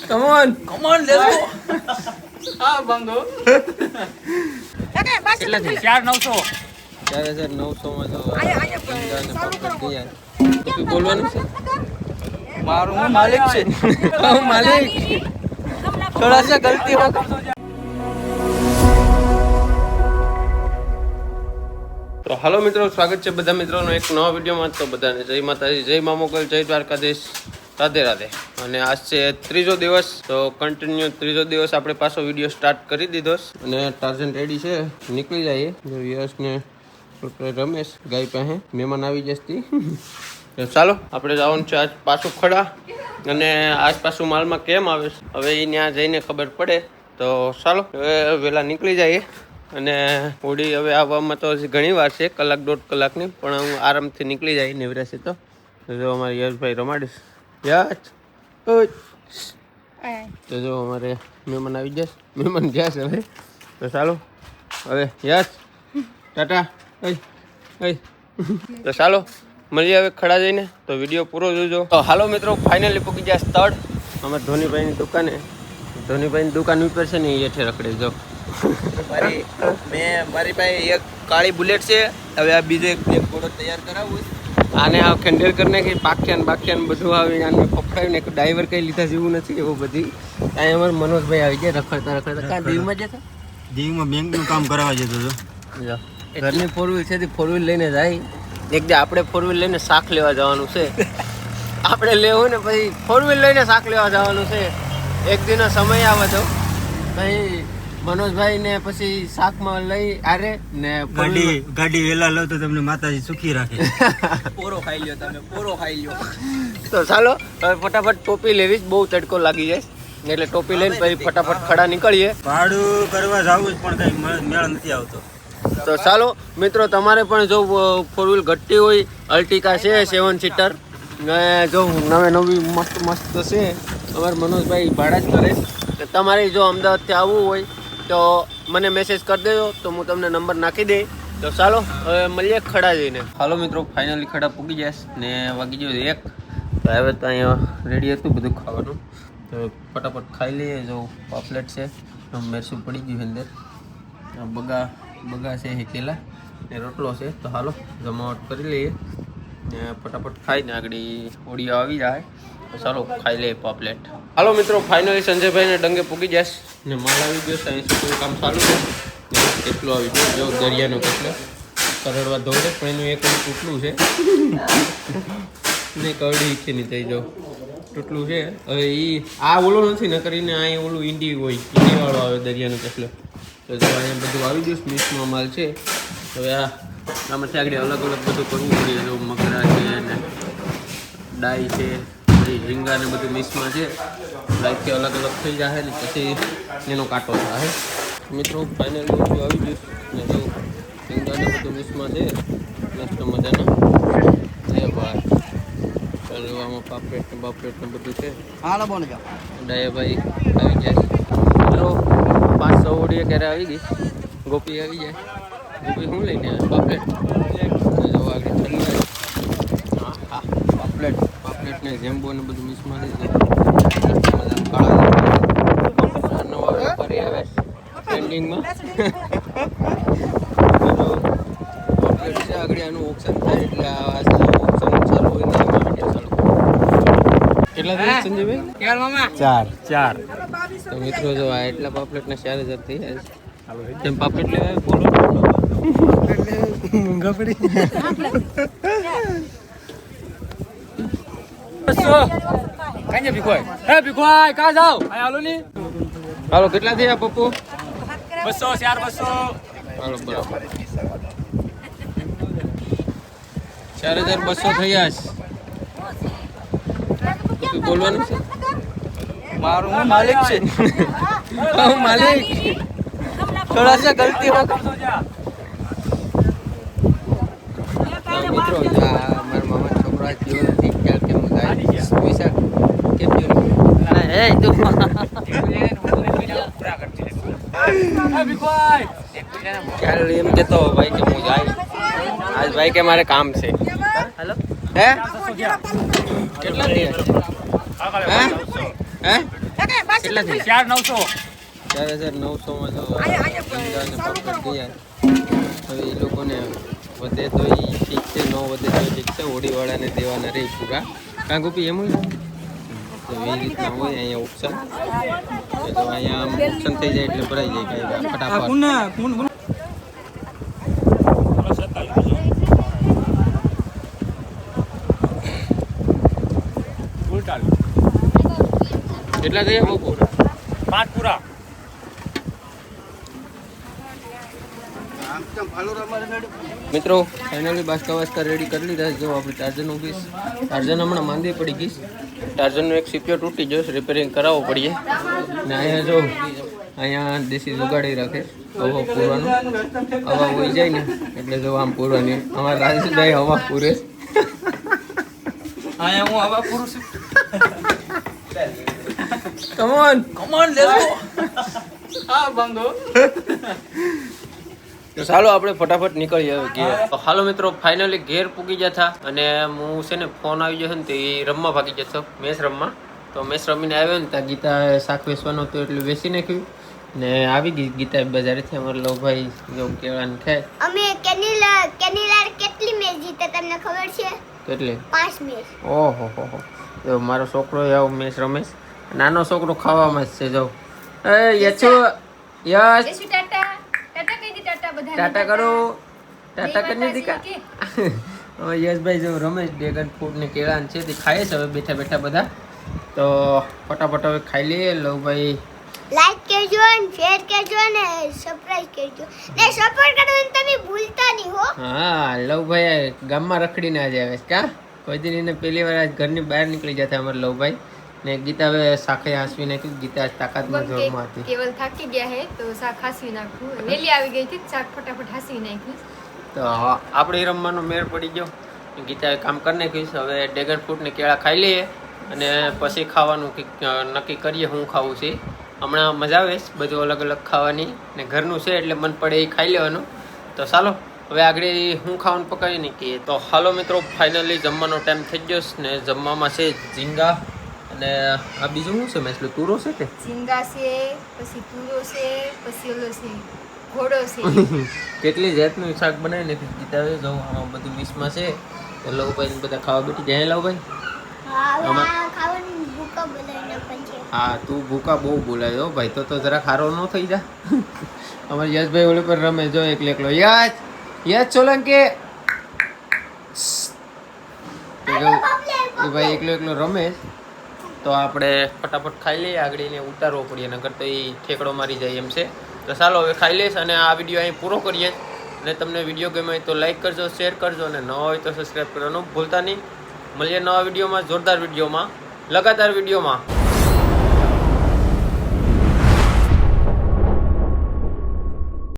Come on, let's go. હા બંગો કેટલા છે? 4900 4900 માં તો તું બોલવાનું છે? મારું હું માલિક છે હું માલિક થોડા સા ગલતી હો તો હાલો મિત્રો, સ્વાગત છે બધા મિત્રોનો એક નવા વિડીયોમાં. તો બધાને જય માતાજી, જય મા મોગલ, જય દ્વારકાધીશ, રાધે રાધે. અને આજ છે ત્રીજો દિવસ, તો કન્ટિન્યુ ત્રીજો દિવસ આપણે પાછો વિડીયો સ્ટાર્ટ કરી દીધો. અને ટાર્ઝન રેડી છે, નીકળી જઈએ. યશ ને રમેશ ગાય પાસે મહેમાન આવી જતી. ચાલો આપણે જવાનું છે આજ પાછું ખડા. અને આજ પાછું માલમાં કેમ આવે હવે એ ત્યાં જઈને ખબર પડે. તો ચાલો હવે વહેલા નીકળી જઈએ. અને હોડી હવે આવવામાં તો હજી ઘણી વાર છે, કલાક દોઢ કલાકની, પણ હું આરામથી નીકળી જાય નેવરાશે. તો જો અમારે યશભાઈ રમાડીશ. યશ તો જો અમારે મહેમાન આવી જશે, મહેમાન ગયા છે હવે. તો ચાલો હવે યશ ટાટા. તો ચાલો મળીએ હવે ખડા જઈને. તો વિડીયો પૂરો જોજો. તો હાલો મિત્રો, ફાઇનલી પૂકી ગયા સ્થળ અમારે ધોનીભાઈની દુકાને. ધોનીભાઈની દુકાન ઉપર છે ને એ હેઠે રખડે જો. મારી પાસે એક કાળી બુલેટ છે. હવે આ બીજો એક બ્લેક ઘોડો તૈયાર કરાવું. આને આ ખેંડેર કરીને કે પાખ્યાન બાખ્યાન બધું આવી આને પકડાવીને એક ડ્રાઈવર કઈ લીધા જેવું નથી એવું બધી. ત્યાં અમારે મનોજભાઈ આવી જાય રખડતા રખડતા. ક્યાં દીવમાં જતા? દીવમાં બેંકનું કામ કરાવવા જતો હતો. ઘરની ફોર વ્હીલ છે, ફોર વ્હીલ લઈને જાય. એક દે આપણે ફોર વ્હીલ લઈને શાક લેવા જવાનું છે. આપણે લેવું ને પછી ફોર વ્હીલ લઈને શાક લેવા જવાનું છે. એક દિનનો સમય આવે તો પછી મનોજભાઈ ને પછી શાકમાં લઈ આરે ને ગાડી વેલા લો તો તમને માતાજી સુખી રાખે. પોરો ખાઈ લ્યો તમે, પોરો ખાઈ લ્યો. તો ચાલો હવે ફટાફટ ટોપી લેવી, બહુ તડકો લાગી જાય એટલે ટોપી લઈને પછી ફટાફટ ખડા નીકળીએ. ભાડું કરવા જાવું પણ કઈ મેળ નથી આવતો. તો ચાલો મિત્રો, તમારે પણ જો ફોર વ્હીલ ઘટતી હોય, અલ્ટિકા છે 7 સીટર ને જો નવી મસ્ત મસ્ત છે. અમારે મનોજભાઈ ભાડા જ કરે. તમારે જો અમદાવાદથી આવવું હોય તો મને મેસેજ કરી દેજો, તો હું તમને નંબર નાખી દઈ. તો ચાલો હવે મળીએ ખડા જઈને. હાલો મિત્રો, ફાઇનલી ખડા પૂગી જશે ને વાગી ગયો 1. તો હવે તો અહીંયા રેડી હતું બધું ખાવાનું. તો ફટાફટ ખાઈ લઈએ. જો પાપલેટ છે, મેરસું પડી ગયું અંદર, બગા છે હેકેલા ને રોટલો છે. તો હાલો જમાવટ કરી લઈએ ને ફટાફટ ખાઈને આગળ ઓડિયો આવી જાય. તો ચાલો ખાઈ લઈએ પાપલેટ. હાલો મિત્રો, ફાઇનલી સંજયભાઈને ડંગે પૂગી જશે ને માલ આવી ગયો. સાયન્સ કોઈ કામ ચાલુ છે. કેટલો આવી ગયો જો દરિયાનો કેટલો કરડવા દોડે, પણ એનું એક તૂટલું છે ને કવડી ઈચ્છે થઈ જાવ તૂટલું છે. હવે એ આ ઓલો નથી, ન કરીને અહીંયા ઓલું ઈંડી હોય, ઈંડીવાળો આવે દરિયાનો કેટલો. તો જો અહીંયા બધું આવી ગયું, મિક્સમાં માલ છે. હવે આમાંથી આગળ અલગ અલગ બધું કરવું પડે. જો મગરા છે ને ડાઈ છે, પછી ઝીંગા ને બધું મિક્સમાં છે. ડાઈથી અલગ અલગ થઈ જાય ને પછી એનો કાંટો થાય. મિત્રો ફાઇનલી બધું આવી ગયું ને જો ઝીંગા ને બધું મિક્સમાં છે. મસ્ત મજાના છે ભાઈ. આમાં પાપલેટ ને બાપલેટ ને બધું છે. ડાયાભાઈ આવી જાય. મિત્રો 500 ઓડીએ ક્યારે આવી ગઈ. ગોપી આવી જાય. ગોપી શું લઈને આવે? પાપલેટ. પાપલેટ ને જેમ્બો ને બધું મિક્સમાં થઈ જાય. કાળા નવા વેપારી આવે ટ્રેન્ડિંગમાં. પાપલેટ છે આગળ આનું ઓપ્શન થાય એટલે ઓપ્શન ચાલુ હોય ને ચાલુ. કેટલા દિવસ સંજયભાઈ? 4. તો મિત્રો જો આ એટલા પાપલેટના 4000 થઈ જાય છે. તેમ પાપલેટ લેવા બોલો મોંઘા પડી. હાલો કેટલા થયા પપ્પુ? 200 હાલો બરાબર 4200 થયા છે. બોલવાનું છે? મારું હું માલિક છે. હું માલિક થોડા સા ગલતી હો. મિત્રો મારા મામા છોકરા જીવો નથી ખ્યાલ કેમ ગાય વિશાખ કેમ જીવો ખ્યાલ એમ કેતો ભાઈ કે હું જાય આજ ભાઈ કે મારે કામ છે. હેલો હે કેટલા થયા? હે કેટલા થઈ 4,900 માં જો પાપડ ગયા. હવે એ લોકોને વધે તો એ ઠીક છે, ન વધે તો ઠીક છે. હોડીવાળાને દેવાના રહી પૂરા કાં ગોપી એમ હોય ને તો એ રીતના હોય અહીંયા ઓપ્શન. તો અહીંયા આમ ઓપ્શન થઈ જાય એટલે ભરાઈ જાય કાંઈ ફટાફટ. કેટલા થયા બાપુ? 5 પૂરા. મિત્રો ફાઇનલી બાસ્કા રેડી કરી લીધા. જો આપણે ટાર્ઝન ઊભી, ટાર્ઝન હમણાં માંદી પડી ગઈ. ટાર્ઝનનો એક સીપીઓ તૂટી જશે, રિપેરિંગ કરાવવો પડીએ. ને અહીંયા જો અહીંયા દેશી જુગાડી રાખે હવા પૂરવાનું. હવા હોઈ જાય ને એટલે જો આમ પૂરવાની. અમારા રાજેશભાઈ હવા પૂરે. અહીંયા હું હવા પૂરું છું. Come on let's go. હા બંગો. તો ચાલો આપણે ફટાફટ નીકળી આવે ઘેર. તો હાલો મિત્રો ફાઇનલી ઘેર પૂગી ગયા હતા. અને હું છે ને ફોન આવી ગયો છે ને તો એ રમવા ભાગી જતો મેચ રમવા. તો મેચ રમીને આવ્યો ને ત્યાં ગીતા શાક વેચવાનું હતું એટલે વેચી નાખ્યું ને આવી ગઈ ગીતા બજારેથી. અમારો લો ભાઈ જો કેળાને ખાય. અમે કેનીલાર કેટલી મેચ જીતે તમને ખબર છે? કેટલી? 5 મેચ. ઓહો હો. જો મારો છોકરો આવો મેચ રમે. નાનો છોકરો ખાવામાં જ છે. જો એ યચો યસ ટાટા કરો. ટાટા કરી દીકા. યશભાઈ જો રમેશ ડ્રેગન ફ્રૂટ ને કેળા છે તે ખાય છે હવે બેઠા બેઠા બધા. તો ફટાફટ હવે ખાઈ લઈએ. લો ભાઈ લાઈક કરજો અને શેર કરજો અને સબસ્ક્રાઇબ કરજો ને સપોર્ટ કરવાનું તમે ભૂલતા નહીં હો. હા લવભાઈ ગામમાં રખડીને આજે આવે છે કા? કોઈ દિન એને પહેલી વાર આજ ઘરની બહાર નીકળી જતા અમારા લવભાઈ ને. ગીતા હવે શાખે હાંસવી નાખ્યું. ગીતા આજ તાકાતમાં જોરમાં હતી. કેવલ થાકી ગયા હે તો શાક હાંસવી નાખું. વેલી આવી ગઈ હતી શાક ફટાફટ હાંસવી નાખ્યું. તો આપણે રમવાનો મેળ પડી ગયો. ગીતાએ કામ કરી નાખ્યું. હવે ડ્રેગન ફ્રૂટ ને કેળા ખાઈ લઈએ અને પછી ખાવાનું નક્કી કરીએ શું ખાવું છે. હમણાં મજા આવે છે બધું અલગ અલગ ખાવાની ને ઘરનું છે એટલે મન પડે એ ખાઈ લેવાનું. તો ચાલો હવે આગળ હું ખાવાનું પકાવી નાખીએ. તો હાલો મિત્રો ફાઇનલી જમવાનો ટાઈમ થઈ ગયો ને. જમવામાં છે ઝીંગા અને આ બીજું શું છે? મેસલું તુરો છે કે ઝીંગા છે, પછી તુરો છે, પછી ઓલો છે ઘોડો છે. કેટલી જાતનું શાક બનાવી નાખ્યું ગીતા. જો આમાં બધું મિક્સમાં છે. તો લવભાઈ બધા ખાવા બેઠી જાય. લવભાઈ ખાવાનું ભૂકા બોલાવીને પણ છે. હા તું ભૂકા બહુ બોલાય હો ભાઈ. તો જરા ખારો ન થઈ જા. અમારે યશભાઈ ઓલી પર રમે જો એકલો એકલો. યશ સોલંકી તો જો એ ભાઈ એકલો એકલો રમે. તો આપણે ફટાફટ ખાઈ લઈએ. આગળ એને ઉતારવો પડીએ નકર તો એ ઠેકડો મારી જાય એમ છે. તો ચાલો હવે ખાઈ લઈશ અને આ વિડીયો અહીં પૂરો કરીએ. અને તમને વિડીયો ગમે તો લાઈક કરજો, શેર કરજો અને ન હોય તો સબસ્ક્રાઈબ કરવાનું ભૂલતા નહીં. મળીએ નવા વિડીયોમાં, જોરદાર વિડીયોમાં, લગાતાર વિડીયોમાં.